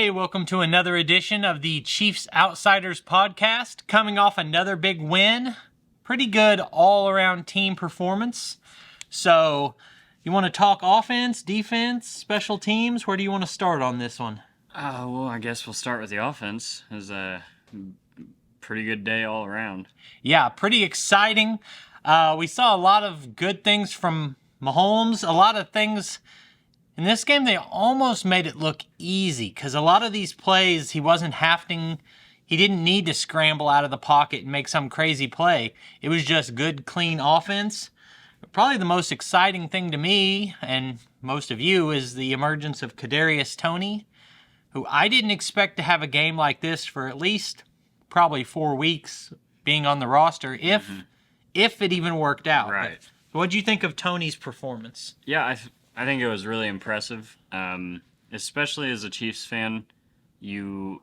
Hey, welcome to another edition of the Chiefs Outsiders podcast. Coming off another big win. Pretty good all-around team performance. So, you want to talk offense, defense, special teams? Where do you want to start on this one? Well, I guess we'll start with the offense. It was a pretty good day all around. Yeah, pretty exciting. We saw a lot of good things from Mahomes. A lot of things in this game, they almost made it look easy because a lot of these plays, he didn't need to scramble out of the pocket and make some crazy play. It was just good, clean offense. Probably the most exciting thing to me and most of you is the emergence of Kadarius Toney, who I didn't expect to have a game like this for at least probably 4 weeks being on the roster, if it even worked out. Right. But what'd you think of Toney's performance? Yeah, I think it was really impressive. Especially as a Chiefs fan, you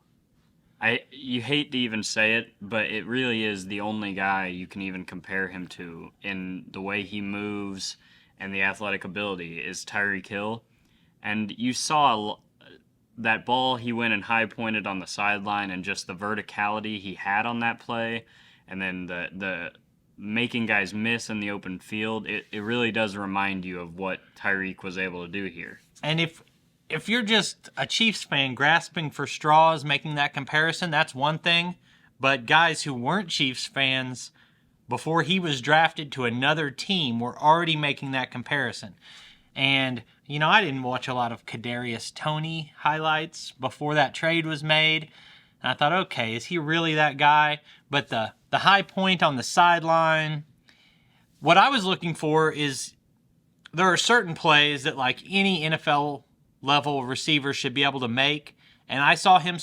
hate to even say it, but it really is the only guy you can even compare him to in the way he moves and the athletic ability is Tyreek Hill. And you saw that ball he went and high pointed on the sideline and just the verticality he had on that play, and then the making guys miss in the open field. It really does remind you of what Tyreek was able to do here. And if you're just a Chiefs fan grasping for straws, making that comparison, that's one thing. But guys who weren't Chiefs fans before he was drafted to another team were already making that comparison. And, I didn't watch a lot of Kadarius Toney highlights before that trade was made. And I thought, okay, is he really that guy? But the high point on the sideline, what I was looking for is there are certain plays that like any NFL level receiver should be able to make. And I saw him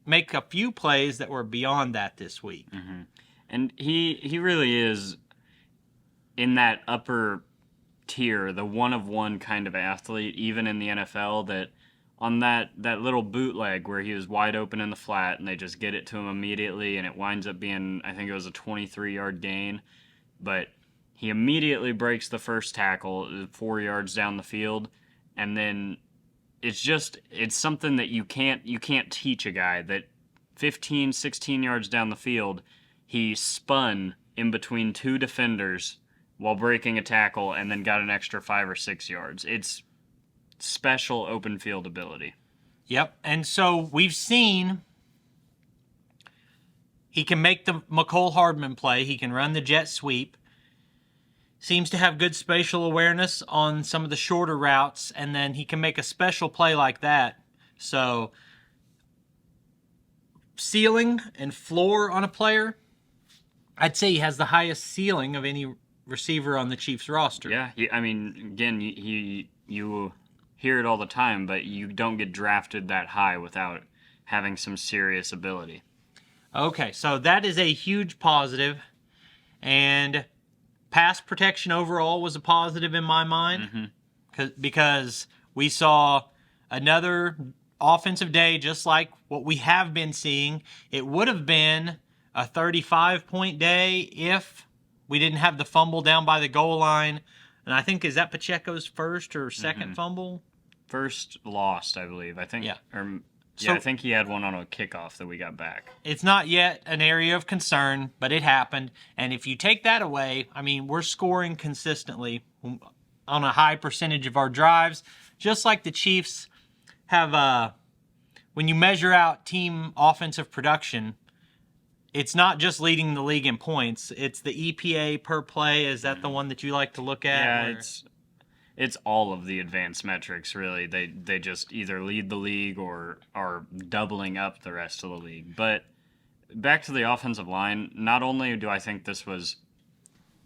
make a few plays that were beyond that this week. Mm-hmm. And he really is in that upper tier, the one-of-one kind of athlete, even in the NFL, that on that little bootleg where he was wide open in the flat and they just get it to him immediately and it winds up being, I think it was a 23-yard gain, but he immediately breaks the first tackle 4 yards down the field, and then it's something that you can't teach a guy that 15, 16 yards down the field, he spun in between two defenders while breaking a tackle and then got an extra 5 or 6 yards. It's special open field ability. Yep. And so we've seen he can make the McCole Hardman play. He can run the jet sweep. Seems to have good spatial awareness on some of the shorter routes, and then he can make a special play like that. So ceiling and floor on a player, I'd say he has the highest ceiling of any receiver on the Chiefs roster. Yeah, again, you hear it all the time, but you don't get drafted that high without having some serious ability. Okay, so that is a huge positive, and pass protection overall was a positive in my mind, because we saw another offensive day just like what we have been seeing. It would have been a 35-point day if we didn't have the fumble down by the goal line. And I think, is that Pacheco's first or second fumble? First lost, I believe. I think. Yeah. I think he had one on a kickoff that we got back. It's not yet an area of concern, but it happened. And if you take that away, we're scoring consistently on a high percentage of our drives, just like the Chiefs have. When you measure out team offensive production, it's not just leading the league in points. It's the EPA per play. Is that the one that you like to look at? Yeah, it's all of the advanced metrics, really. They just either lead the league or are doubling up the rest of the league. But back to the offensive line, not only do I think this was,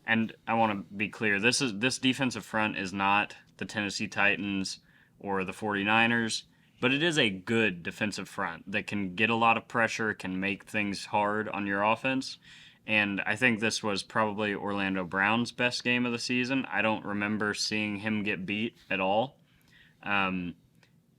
and I want to be clear, this defensive front is not the Tennessee Titans or the 49ers, but it is a good defensive front that can get a lot of pressure, can make things hard on your offense. And I think this was probably Orlando Brown's best game of the season. I don't remember seeing him get beat at all. And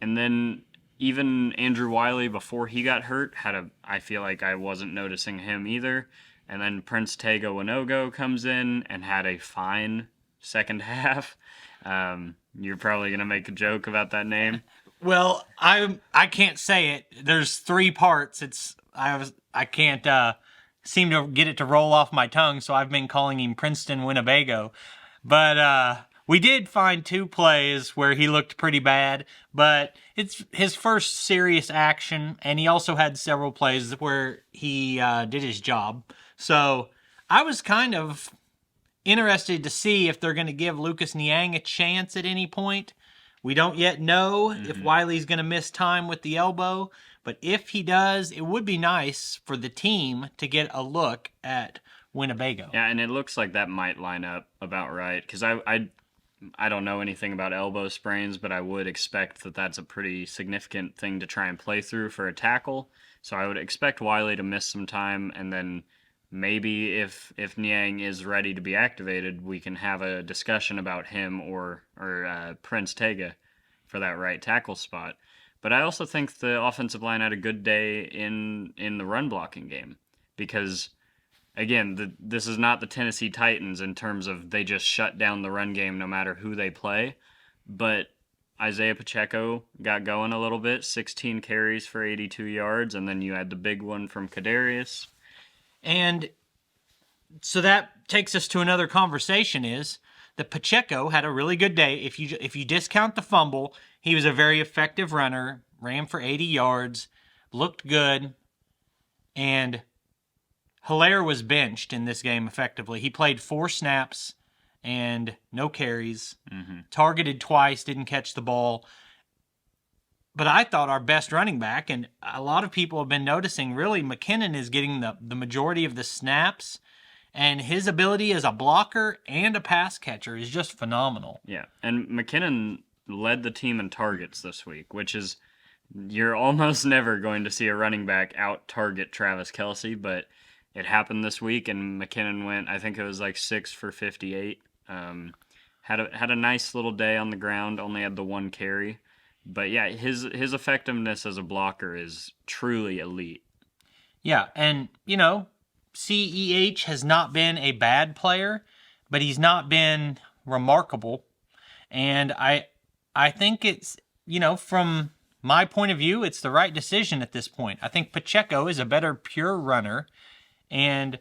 then even Andrew Wiley, before he got hurt, I feel like I wasn't noticing him either. And then Prince Tega Winogo comes in and had a fine second half. You're probably going to make a joke about that name. Well, I can't say it. There's three parts. I can't seem to get it to roll off my tongue, so I've been calling him Princeton Winnebago. But we did find two plays where he looked pretty bad, but it's his first serious action, and he also had several plays where he did his job. So I was kind of interested to see if they're going to give Lucas Niang a chance at any point. We don't yet know if Wiley's going to miss time with the elbow, but if he does, it would be nice for the team to get a look at Winnebago. Yeah, and it looks like that might line up about right because I don't know anything about elbow sprains, but I would expect that that's a pretty significant thing to try and play through for a tackle. So I would expect Wiley to miss some time, and then maybe if Niang is ready to be activated, we can have a discussion about him or Prince Tega for that right tackle spot. But I also think the offensive line had a good day in the run blocking game because again, this is not the Tennessee Titans in terms of they just shut down the run game no matter who they play, but Isaiah Pacheco got going a little bit, 16 carries for 82 yards, and then you had the big one from Kadarius. And so that takes us to another conversation is that Pacheco had a really good day. If you discount the fumble, he was a very effective runner, ran for 80 yards, looked good, and Hilaire was benched in this game effectively. He played 4 snaps and no carries, targeted twice, didn't catch the ball. But I thought our best running back, and a lot of people have been noticing, really McKinnon is getting the majority of the snaps, and his ability as a blocker and a pass catcher is just phenomenal. Yeah, and McKinnon led the team in targets this week, which is you're almost never going to see a running back out target Travis Kelce, but it happened this week, and McKinnon went, I think it was like 6 for 58. Had a nice little day on the ground, only had the 1 carry. But yeah, his effectiveness as a blocker is truly elite. Yeah, and, CEH has not been a bad player, but he's not been remarkable. And I think it's, from my point of view, it's the right decision at this point. I think Pacheco is a better pure runner, and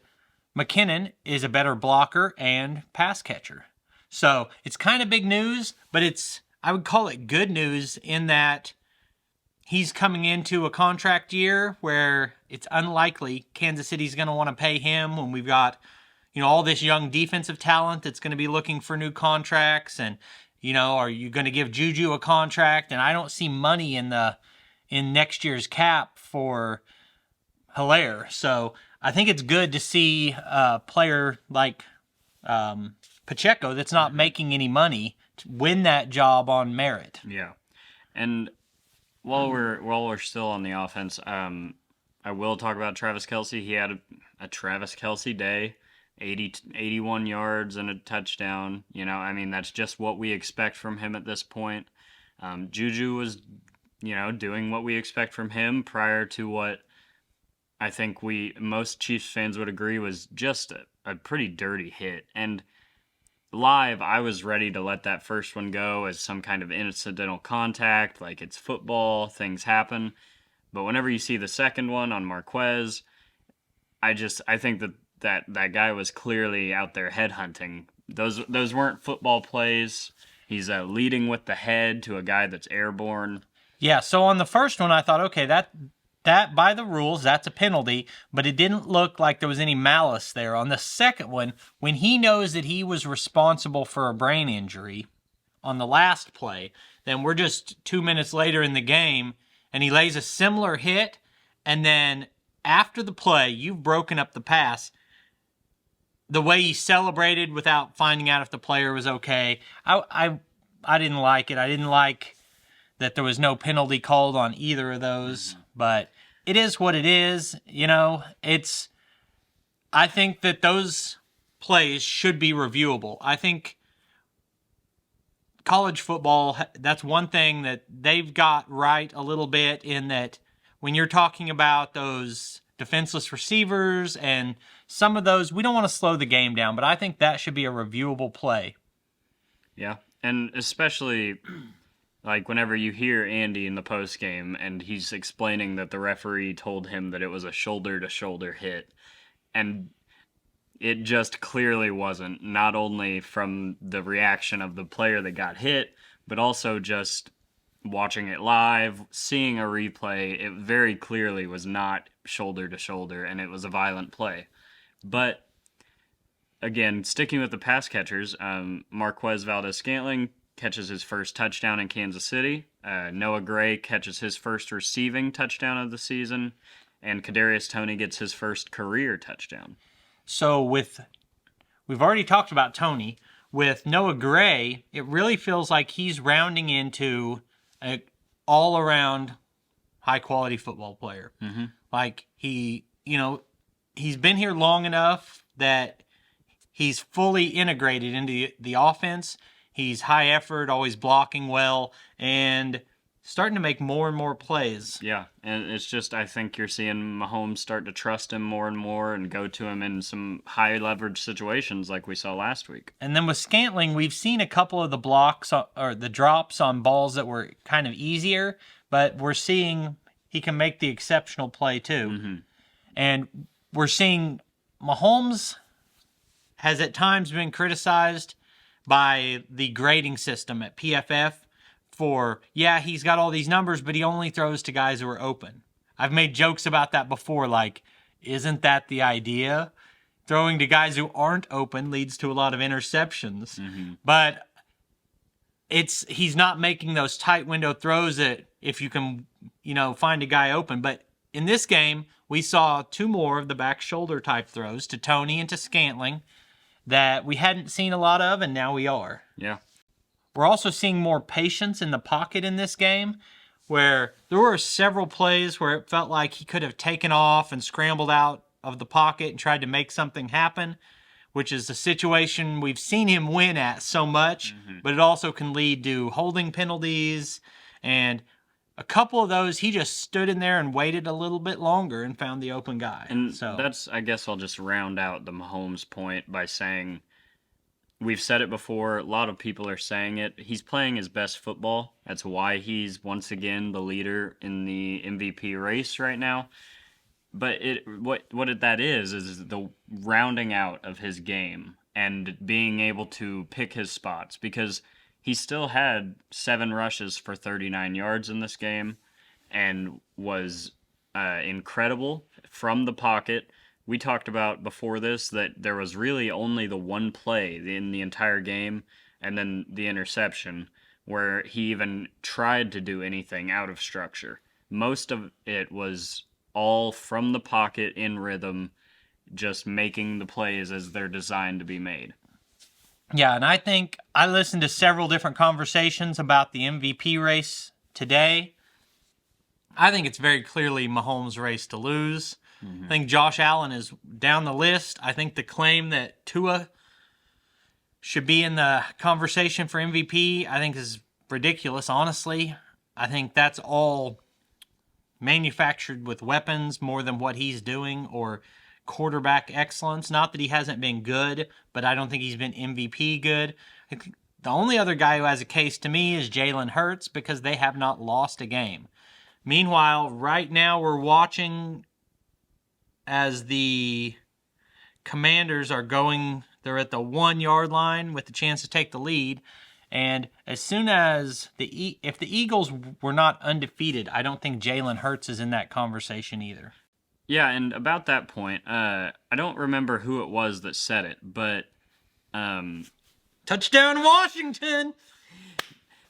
McKinnon is a better blocker and pass catcher. So it's kind of big news, but I would call it good news in that he's coming into a contract year where it's unlikely Kansas City's going to want to pay him when we've got, all this young defensive talent that's going to be looking for new contracts. And, are you going to give Juju a contract? And I don't see money in next year's cap for Hilaire. So I think it's good to see a player like Pacheco that's not making any money to win that job on merit. Yeah, and while we're still on the offense, I will talk about Travis Kelce. He had a Travis Kelce day, 81 yards and a touchdown. That's just what we expect from him at this point. Juju was, doing what we expect from him prior to what I think most Chiefs fans would agree was just a pretty dirty hit. And live, I was ready to let that first one go as some kind of incidental contact, like it's football, things happen. But whenever you see the second one on Marquez, I think that guy was clearly out there headhunting. Those weren't football plays. He's leading with the head to a guy that's airborne. Yeah, so on the first one, I thought, okay, that by the rules, that's a penalty, but it didn't look like there was any malice there. On the second one, when he knows that he was responsible for a brain injury on the last play, then we're just 2 minutes later in the game, and he lays a similar hit, and then after the play, you've broken up the pass. The way he celebrated without finding out if the player was okay, I didn't like it. I didn't like that there was no penalty called on either of those, but it is what it is. I think that those plays should be reviewable. I think college football, that's one thing that they've got right a little bit in that when you're talking about those defenseless receivers and some of those, we don't want to slow the game down, but I think that should be a reviewable play. Yeah, and especially Like whenever you hear Andy in the post game and he's explaining that the referee told him that it was a shoulder to shoulder hit, and it just clearly wasn't, not only from the reaction of the player that got hit, but also just watching it live, seeing a replay, it very clearly was not shoulder to shoulder, and it was a violent play. But again, sticking with the pass catchers, Marquez Valdez-Scantling catches his first touchdown in Kansas City. Noah Gray catches his first receiving touchdown of the season, and Kadarius Toney gets his first career touchdown. So we've already talked about Toney. With Noah Gray, it really feels like he's rounding into an all-around high-quality football player. Mm-hmm. Like he's been here long enough that he's fully integrated into the offense. He's high effort, always blocking well, and starting to make more and more plays. Yeah, and it's just, I think you're seeing Mahomes start to trust him more and more and go to him in some high leverage situations like we saw last week. And then with Scantling, we've seen a couple of the blocks or the drops on balls that were kind of easier, but we're seeing he can make the exceptional play too. Mm-hmm. And we're seeing Mahomes has at times been criticized by the grading system at PFF for, he's got all these numbers, but he only throws to guys who are open. I've made jokes about that before, like, isn't that the idea? Throwing to guys who aren't open leads to a lot of interceptions. Mm-hmm. But he's not making those tight window throws that if you can, find a guy open. But in this game, we saw two more of the back shoulder type throws to Toney and to Scantling that we hadn't seen a lot of, and now we are. Yeah. We're also seeing more patience in the pocket in this game, where there were several plays where it felt like he could have taken off and scrambled out of the pocket and tried to make something happen, which is a situation we've seen him win at so much, but it also can lead to holding penalties. And a couple of those, he just stood in there and waited a little bit longer and found the open guy. And that's, I guess I'll just round out the Mahomes point by saying, we've said it before, a lot of people are saying it, he's playing his best football. That's why he's once again the leader in the MVP race right now. But that is the rounding out of his game and being able to pick his spots, because he still had 7 rushes for 39 yards in this game and was incredible from the pocket. We talked about before this that there was really only the one play in the entire game, and then the interception, where he even tried to do anything out of structure. Most of it was all from the pocket in rhythm, just making the plays as they're designed to be made. Yeah, and I think I listened to several different conversations about the MVP race today. I think it's very clearly Mahomes' race to lose. Mm-hmm. I think Josh Allen is down the list. I think the claim that Tua should be in the conversation for MVP, I think is ridiculous, honestly. I think that's all manufactured with weapons more than what he's doing, or quarterback excellence. Not that he hasn't been good, but I don't think he's been MVP good. I think the only other guy who has a case to me is Jalen Hurts, because they have not lost a game. Meanwhile, right now we're watching as the Commanders are going, they're at the 1-yard line with the chance to take the lead. And as soon as if the Eagles were not undefeated, I don't think Jalen Hurts is in that conversation either. Yeah, and about that point, I don't remember who it was that said it, but touchdown Washington!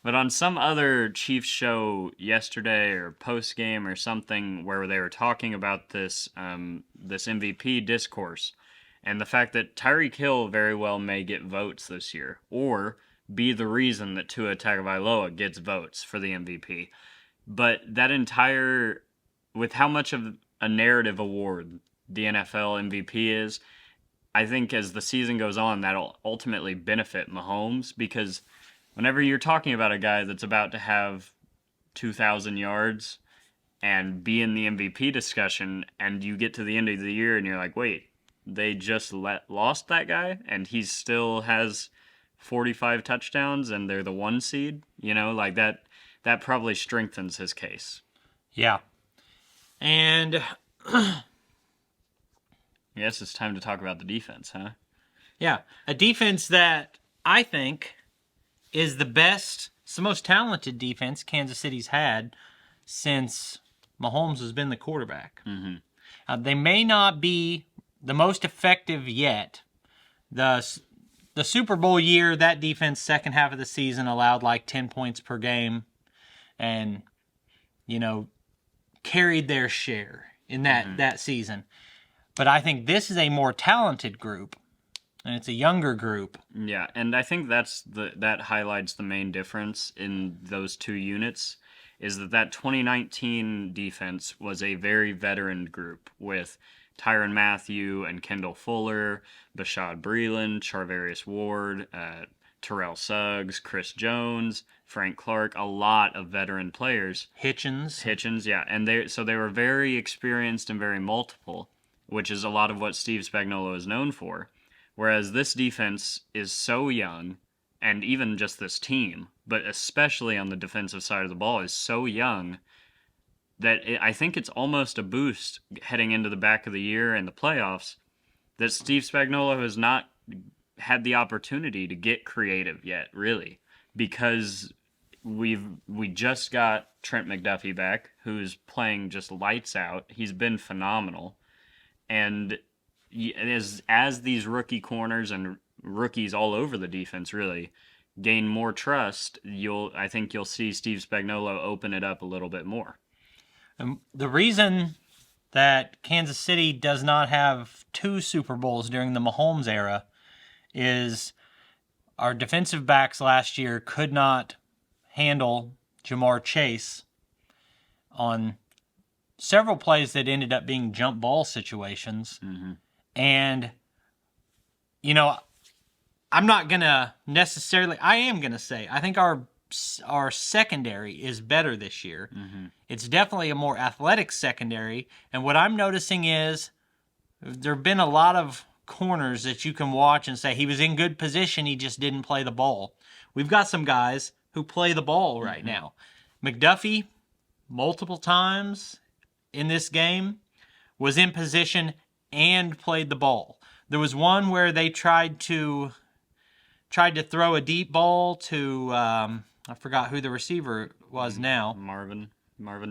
But on some other Chiefs show yesterday or post game or something where they were talking about this this MVP discourse and the fact that Tyreek Hill very well may get votes this year, or be the reason that Tua Tagovailoa gets votes for the MVP. But that entire, with how much of a narrative award the NFL MVP is, I think as the season goes on, that'll ultimately benefit Mahomes, because whenever you're talking about a guy that's about to have 2,000 yards and be in the MVP discussion, and you get to the end of the year and you're like, wait, they just lost that guy and he still has 45 touchdowns and they're the 1 seed, like that. that probably strengthens his case. Yeah. And I guess it's time to talk about the defense, huh? yeah, a defense that I think is the best, it's the most talented defense Kansas City's had since Mahomes has been the quarterback. They may not be the most effective yet. The Super Bowl year, that defense, second half of the season, allowed like 10 points per game and, carried their share in that season. But I think this is a more talented group, and it's a younger group. Yeah, and I think that highlights the main difference in those two units, is that 2019 defense was a very veteran group with Tyrann Mathieu and Kendall Fuller, Bashaud Breeland, Charvarius Ward, Terrell Suggs, Chris Jones, Frank Clark, a lot of veteran players. Hitchens, yeah, and they were very experienced and very multiple, which is a lot of what Steve Spagnuolo is known for. Whereas this defense is so young, and even just this team, but especially on the defensive side of the ball, is so young that I think it's almost a boost heading into the back of the year and the playoffs that Steve Spagnuolo has not had the opportunity to get creative yet, really, because we just got Trent McDuffie back, who's playing just lights out. He's been phenomenal, and as these rookie corners and rookies all over the defense really gain more trust, I think you'll see Steve Spagnuolo open it up a little bit more. The reason that Kansas City does not have 2 Super Bowls during the Mahomes era is our defensive backs last year could not handle Jamar Chase on several plays that ended up being jump ball situations. And, I'm not going to necessarily, I am going to say, I think our secondary is better this year. It's definitely a more athletic secondary. And what I'm noticing is there have been a lot of corners that you can watch and say he was in good position, he just didn't play the ball. We've got some guys who play the ball right now. McDuffie, multiple times in this game, was in position and played the ball. There was one where they tried to throw a deep ball to I forgot who the receiver was now. Marvin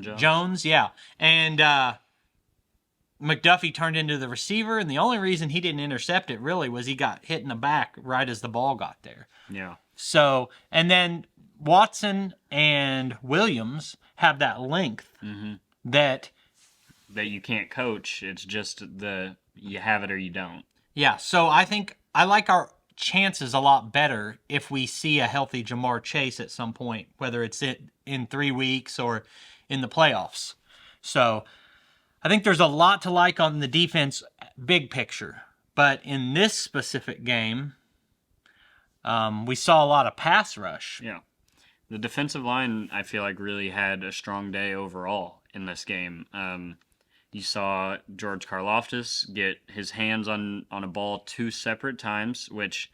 Jones. Jones, yeah. And McDuffie turned into the receiver, and the only reason he didn't intercept it really was he got hit in the back right as the ball got there. Yeah. So, and then Watson and Williams have that length that you can't coach. It's just you have it or you don't. Yeah, so I think I like our chances a lot better if we see a healthy Jamar Chase at some point, whether it's in 3 weeks or in the playoffs. So I think there's a lot to like on the defense big picture. But in this specific game, we saw a lot of pass rush. Yeah. The defensive line, I feel like, really had a strong day overall in this game. You saw George Karlaftis get his hands on a ball 2 separate times, which,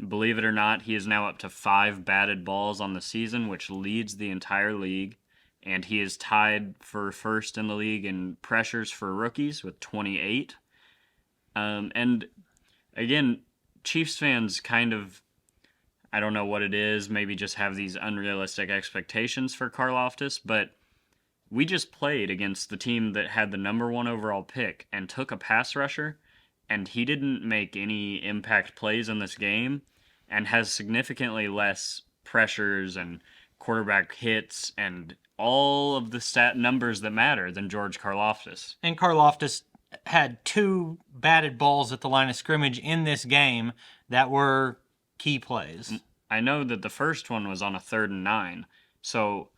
believe it or not, he is now up to 5 batted balls on the season, which leads the entire league. And he is tied for first in the league in pressures for rookies with 28. And again, Chiefs fans kind of, I don't know what it is, maybe just have these unrealistic expectations for Karlaftis, but we just played against the team that had the number 1 overall pick and took a pass rusher, and he didn't make any impact plays in this game and has significantly less pressures and quarterback hits and all of the stat numbers that matter than George Karlaftis. And Karlaftis had 2 batted balls at the line of scrimmage in this game that were key plays. I know that the first one was on a 3rd and 9, so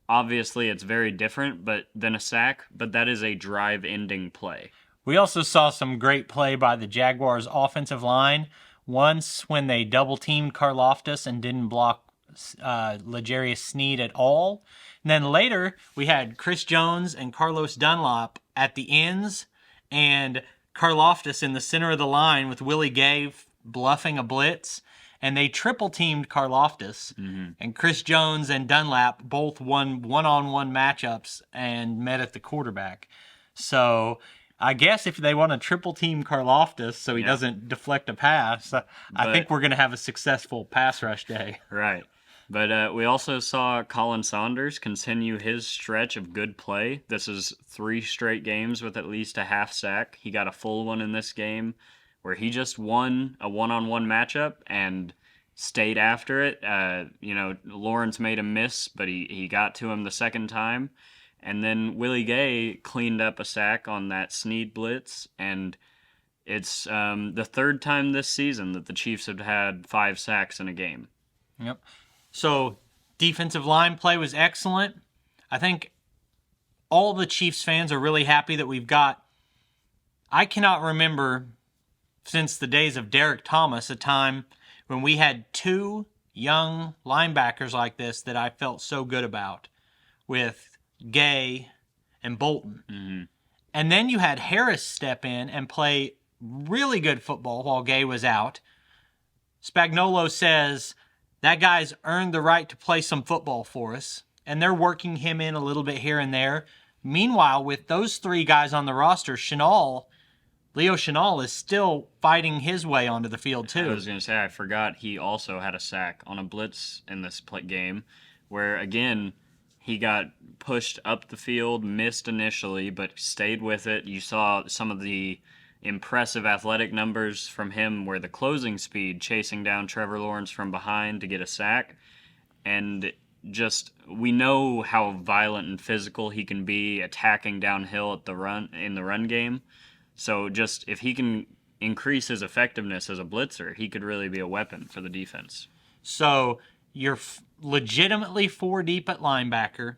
obviously it's very different than a sack, but that is a drive-ending play. We also saw some great play by the Jaguars' offensive line. Once when they double-teamed Karlaftis and didn't block L'Jarius Sneed at all. And then later, we had Chris Jones and Carlos Dunlap at the ends, and Karlaftis in the center of the line with Willie Gay bluffing a blitz. and they triple teamed Karloftis, and Chris Jones and Dunlap both won one-on-one matchups and met at the quarterback. So I guess if they want to triple team Karloftis so he doesn't deflect a pass, I think we're going to have a successful pass rush day. Right. But we also saw Colin Saunders continue his stretch of good play. This is 3 straight games with at least a half sack. He got a full one in this game where he just won a one-on-one matchup and stayed after it. Lawrence made a miss, but he got to him the second time. And then Willie Gay cleaned up a sack on that Snead blitz, and it's the 3rd time this season that the Chiefs have had 5 sacks in a game. Yep. So defensive line play was excellent. I think all the Chiefs fans are really happy that we've got, I cannot remember since the days of Derek Thomas, a time when we had 2 young linebackers like this that I felt so good about, with Gay and Bolton. Mm-hmm. And then you had Harris step in and play really good football while Gay was out. Spagnuolo says that guy's earned the right to play some football for us, and they're working him in a little bit here and there. Meanwhile, with those 3 guys on the roster, Leo Chenal is still fighting his way onto the field too. I was going to say, I forgot he also had a sack on a blitz in this game where, again, he got pushed up the field, missed initially, but stayed with it. You saw some of the impressive athletic numbers from him where the closing speed, chasing down Trevor Lawrence from behind to get a sack. And just, we know how violent and physical he can be attacking downhill in the run game. So just, if he can increase his effectiveness as a blitzer, he could really be a weapon for the defense. So you're legitimately 4 deep at linebacker.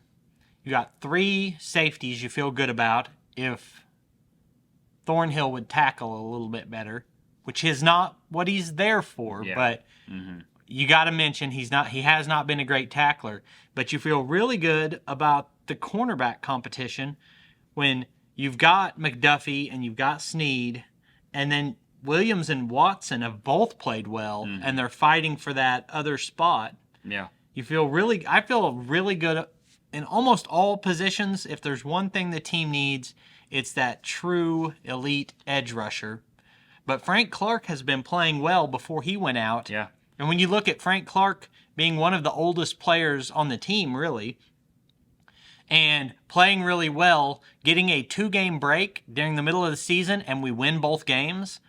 You got 3 safeties you feel good about if Thornhill would tackle a little bit better, which is not what he's there for. Yeah. But you got to mention he has not been a great tackler. But you feel really good about the cornerback competition when you've got McDuffie and you've got Snead, and then Williams and Watson have both played well, and they're fighting for that other spot. Yeah. I feel really good in almost all positions. If there's one thing the team needs, it's that true elite edge rusher. But Frank Clark has been playing well before he went out. Yeah. And when you look at Frank Clark being one of the oldest players on the team, really, and playing really well, getting a 2-game break during the middle of the season, and we win both games,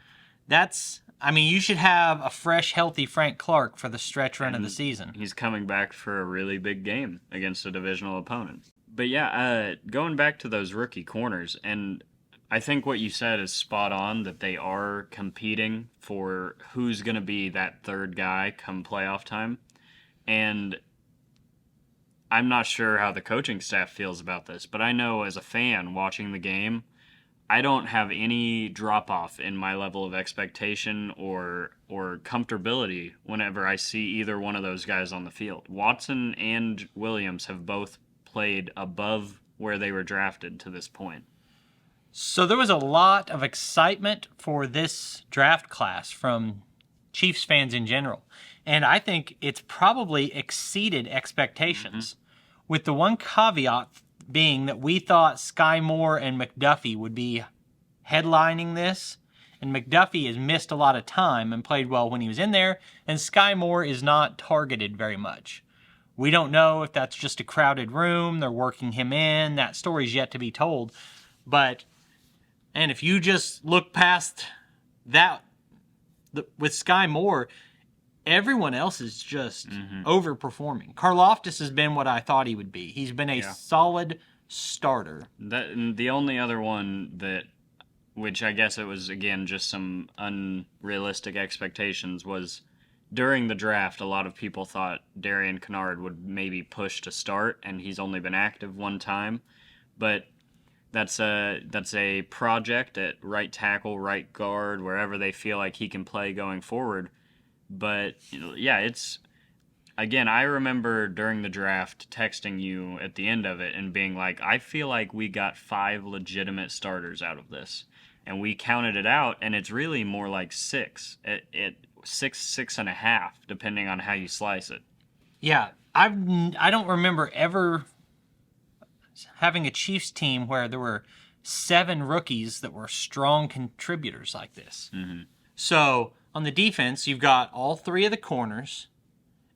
you should have a fresh, healthy Frank Clark for the stretch run of the season. He's coming back for a really big game against a divisional opponent. But yeah, going back to those rookie corners, and I think what you said is spot on, that they are competing for who's going to be that 3rd guy come playoff time. And I'm not sure how the coaching staff feels about this, but I know as a fan watching the game, I don't have any drop-off in my level of expectation or comfortability whenever I see either one of those guys on the field. Watson and Williams have both played above where they were drafted to this point. So there was a lot of excitement for this draft class from Chiefs fans in general. And I think it's probably exceeded expectations, with the one caveat being that we thought Sky Moore and McDuffie would be headlining this. And McDuffie has missed a lot of time and played well when he was in there. And Sky Moore is not targeted very much. We don't know if that's just a crowded room, they're working him in. That story's yet to be told. And if you just look past that, with Sky Moore, everyone else is just overperforming. Karloftis has been what I thought he would be. He's been a solid starter. The only other one which I guess it was, again, just some unrealistic expectations, was during the draft, a lot of people thought Darian Kennard would maybe push to start, and he's only been active one time. But that's a project at right tackle, right guard, wherever they feel like he can play going forward. But, it's... Again, I remember during the draft texting you at the end of it and being like, I feel like we got 5 legitimate starters out of this. And we counted it out, and it's really more like 6. six and a half, depending on how you slice it. Yeah, I don't remember ever having a Chiefs team where there were 7 rookies that were strong contributors like this. Mm-hmm. So on the defense, you've got all 3 of the corners,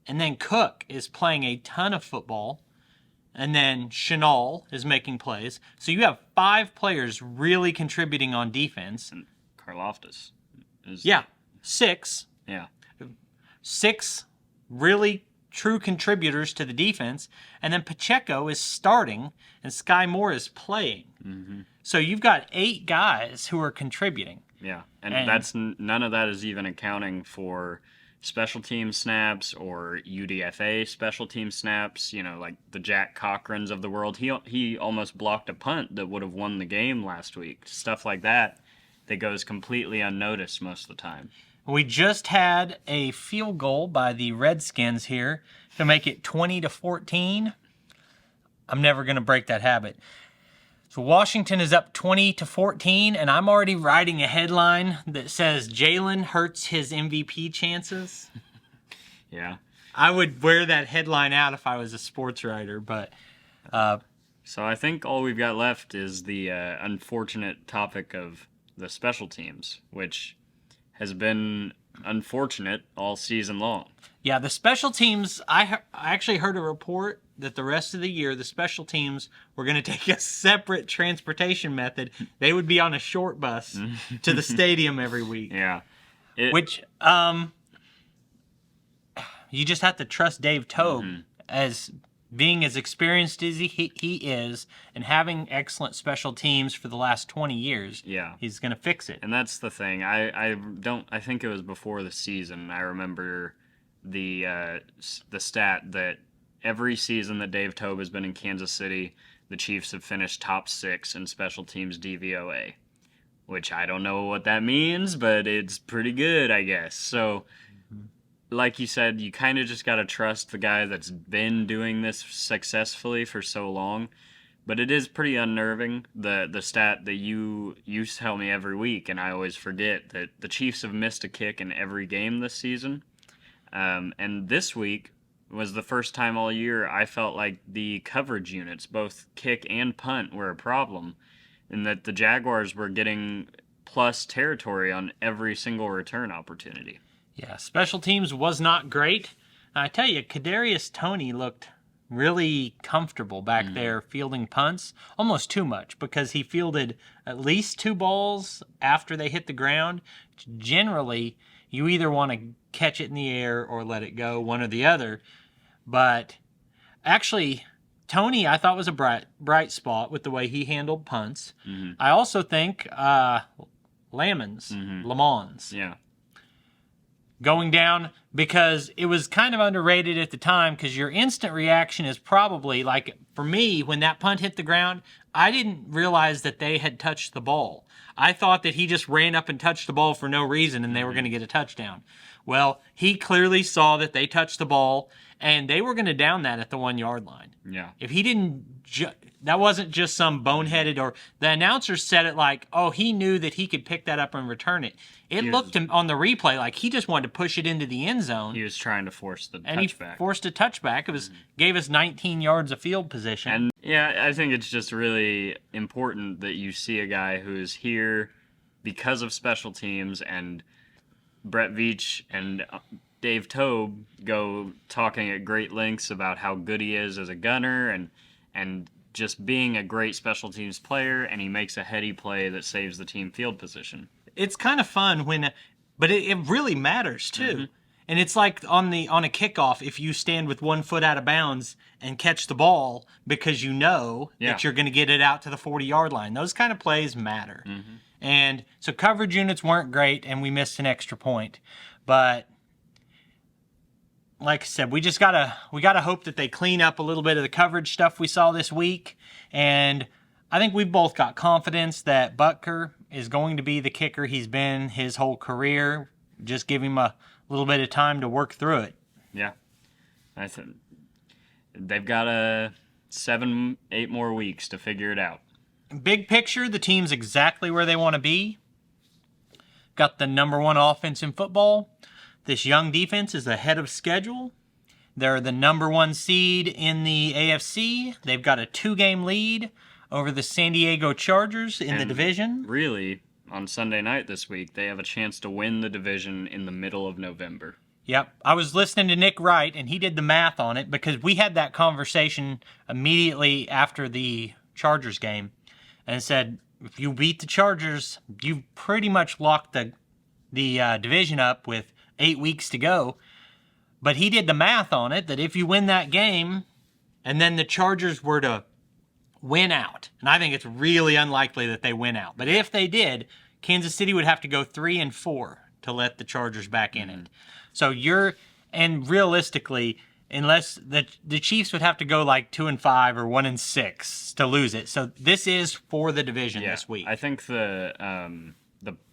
and then Cook is playing a ton of football, and then Chenal is making plays. So you have 5 players really contributing on defense. And Karlaftis is 6. Yeah. 6 really true contributors to the defense, and then Pacheco is starting and Sky Moore is playing. Mm-hmm. So you've got 8 guys who are contributing. Yeah, and that's none of that is even accounting for special team snaps or UDFA special team snaps. You know, like the Jack Cochrans of the world. He almost blocked a punt that would have won the game last week. Stuff like that goes completely unnoticed most of the time. We just had a field goal by the Redskins here to make it 20-14. I'm never going to break that habit. So Washington is up 20-14, and I'm already writing a headline that says Jalen hurts his MVP chances. Yeah. I would wear that headline out if I was a sports writer, but... So I think all we've got left is the unfortunate topic of the special teams, which has been unfortunate all season long. Yeah, the special teams, I actually heard a report that the rest of the year, the special teams were going to take a separate transportation method. They would be on a short bus to the stadium every week. Yeah. Which, you just have to trust Dave Tobe as being as experienced as he is and having excellent special teams for the last 20 years. Yeah. He's going to fix it. And that's the thing. I think it was before the season. I remember the stat that every season that Dave Tobe has been in Kansas City, the Chiefs have finished top 6 in special teams DVOA, which I don't know what that means, but it's pretty good, I guess. So, like you said, you kind of just got to trust the guy that's been doing this successfully for so long. But it is pretty unnerving, the stat that you tell me every week, and I always forget, that the Chiefs have missed a kick in every game this season. And this week was the first time all year I felt like the coverage units, both kick and punt, were a problem, and that the Jaguars were getting plus territory on every single return opportunity. Yeah, special teams was not great. I tell you, Kadarius Toney looked really comfortable back there fielding punts, almost too much, because he fielded at least 2 balls after they hit the ground. Generally, you either want to catch it in the air or let it go, one or the other. But actually, Toney, I thought, was a bright spot with the way he handled punts. I also think Lamons, Yeah. going down, because it was kind of underrated at the time, because your instant reaction is probably, like, for me, when that punt hit the ground, I didn't realize that they had touched the ball. I thought that he just ran up and touched the ball for no reason and they were going to get a touchdown. Well, he clearly saw that they touched the ball and they were going to down that at the 1-yard line. Yeah. If he didn't, that wasn't just some boneheaded, or the announcer said it like, oh, he knew that he could pick that up and return it. It looked on the replay like he just wanted to push it into the end zone. He was trying to force the and touchback. He forced a touchback. It was gave us 19 yards of field position. And yeah, I think it's just really important that you see a guy who's here because of special teams, and Brett Veach and Dave Tobe go talking at great lengths about how good he is as a gunner and just being a great special teams player, and he makes a heady play that saves the team field position. It's kind of fun but it really matters too. And it's like on a kickoff, if you stand with 1 foot out of bounds and catch the ball because you know that you're going to get it out to the 40-yard line. Those kind of plays matter. And so coverage units weren't great, and we missed an extra point. But like I said, we gotta hope that they clean up a little bit of the coverage stuff we saw this week. And I think we've both got confidence that Butker is going to be the kicker he's been his whole career. Just give him a little bit of time to work through it. Yeah. I think they've got 7-8 more weeks to figure it out. Big picture, the team's exactly where they want to be. Got the number 1 offense in football, This young defense is ahead of schedule. They're the number 1 seed in the AFC. They've got a 2-game lead over the San Diego Chargers in the division. Really, on Sunday night this week, they have a chance to win the division in the middle of November. Yep. I was listening to Nick Wright, and he did the math on it because we had that conversation immediately after the Chargers game and said, if you beat the Chargers, you've pretty much locked the division up with 8 weeks to go. But he did the math on it that if you win that game and then the Chargers were to win out, and I think it's really unlikely that they win out, but if they did, Kansas City would have to go 3-4 to let the Chargers back in it. So and realistically, unless the Chiefs would have to go like 2-5 or 1-6 to lose it. So this is for the division this week. I think the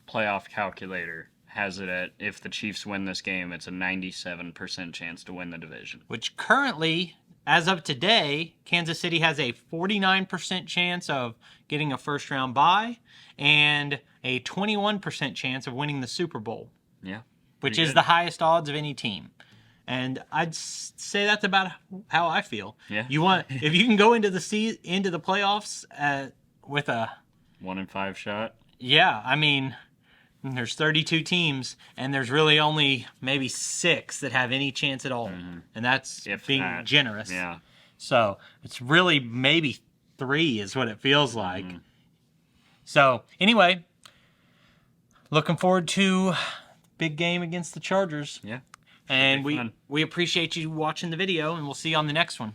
playoff calculator has it at, if the Chiefs win this game, it's a 97% chance to win the division. Which currently, as of today, Kansas City has a 49% chance of getting a first-round bye and a 21% chance of winning the Super Bowl. Yeah. Which is the highest odds of any team. And I'd say that's about how I feel. Yeah. If you can go into the playoffs with a 1-5 shot. Yeah, I mean, there's 32 teams, and there's really only maybe 6 that have any chance at all, and that's being generous. Yeah. So it's really maybe 3 is what it feels like. So anyway, looking forward to big game against the Chargers. Yeah. And we appreciate you watching the video, and we'll see you on the next one.